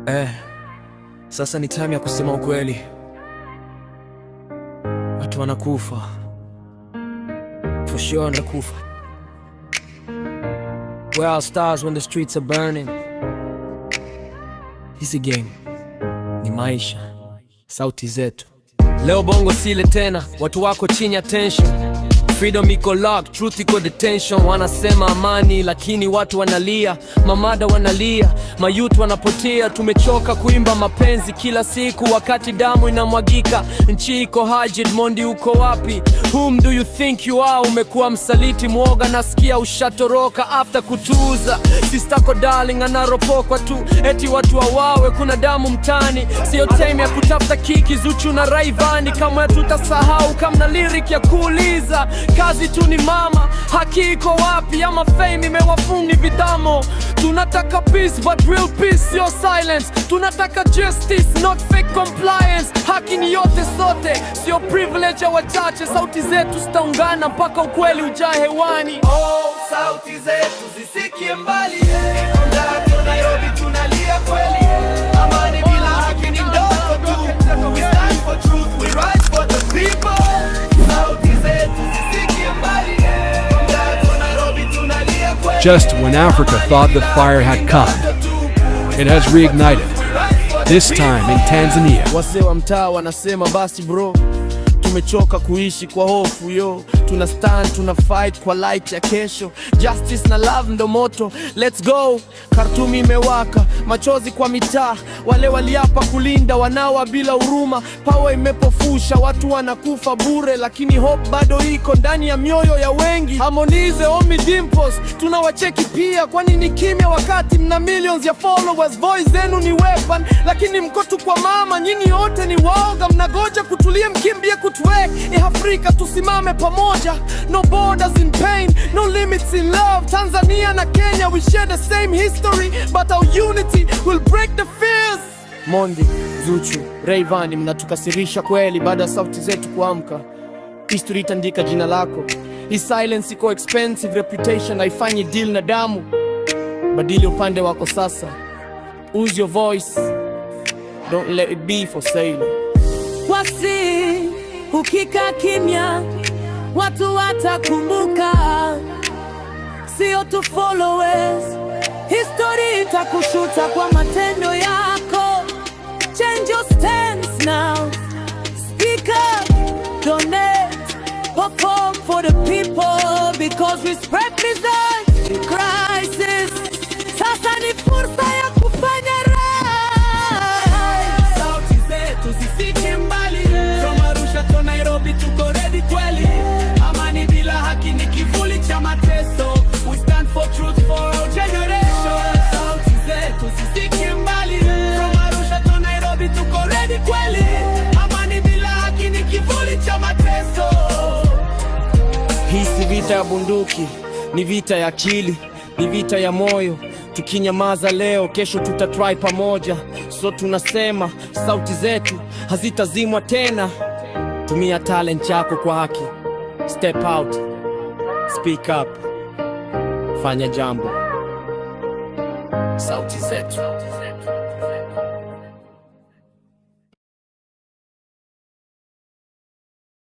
Eh, sasa ni time ya kusema ukweli. Watu wanakufa. For sure wanakufa. We're all stars when the streets are burning. Hizi game ni maisha, sauti zetu. Leo bongo sile tena, watu wako chini ya tension. Freedom iko locked, truth iko detention. Wanasema amani, lakini watu wanalia. Mamada wanalia, mayouth wanapotea. Tumechoka kuimba mapenzi kila siku wakati damu inamwagika. Nchi iko hajid, Mondi uko wapi? Whom do you think you are? Umekuwa msaliti mwoga, nasikia ushatoroka after kutuza. Sistako darling anaropokwa tu, eti watu wawawe, kuna damu mtani. Sio time ya kutafuta kiki, Zuchu na Rayvanny. Kama tutasahau kama lyric ya kuuliza kazi tu ni mama, haki iko wapi? Ama fame imewafungi vidamo. Tunataka peace but real peace, sio silence. Tunataka justice not fake compliance. Haki ni yote sote, sio privilege ya wachache. Sauti zetu zitaungana mpaka ukweli ujae hewani. Oh, sauti zetu zisikie mbali. Ndani Nairobi tunalia kweli. Amani bila haki ni ndoto tu. We stand for truth, we rise for the people. Sauti zetu zisikie mbali. Ndani Nairobi tunalia kweli. Just when Africa thought the fire had come, it has reignited, this time in Tanzania. Wazee wa mtaa wanasema basi bro, tumechoka kuishi kwa hofu yo. Tuna stand, tuna fight kwa light ya kesho. Justice na love ndo moto, let's go. Khartoum imewaka, machozi kwa mitaa. Wale waliapa kulinda wanawa bila huruma. Power imepofusha, watu wanakufa bure. Lakini hope bado iko ndani ya mioyo ya wengi. Harmonize, Ommy Dimpoz, tunawacheki pia. Kwani ni kimya wakati mna millions ya followers? Voice zenu ni weapon, lakini mko tu kwa mama. Nyinyi wote ni waoga, mnagoja kutulia mkimbie kutwek. Afrika tusimame pamoja. No borders in pain, no limits in love. Tanzania na Kenya, we share the same history, but our unity will break the fears. Mondi, Zuchu, Rayvanny, mnatukasirisha kweli baada ya sauti zetu kuamka. History itandika jina lako. Hii silence iko expensive, reputation haifanyi deal na damu. Badili upande wako sasa. Use your voice, don't let it be for sale. Wasi, ukika kimya, watu watakumbuka. Sio tu followers, history itakushuta kwa matendo yako. Change your stance now, speak up, donate, perform for the people, because we represent crisis. Sasa ni fursa ya kufanya right. Sauti zetu zifike mbali. From Arusha to Nairobi tuko ready kweli. Amani bila haki ni kivuli cha mateso. We stand for truth for our generation. Sauti zetu zifike mbali. From Arusha to Nairobi tuko ready kweli. Amani bila haki ni kivuli cha mateso. Hii si vita ya bunduki, ni vita ya akili, ni vita ya moyo. Tukinyamaza leo, kesho tutatry pamoja. So tunasema sauti zetu hazitazimwa tena. Tumia talent yako kwa haki. Step out, speak up, fanya jambo. Sauti zetu.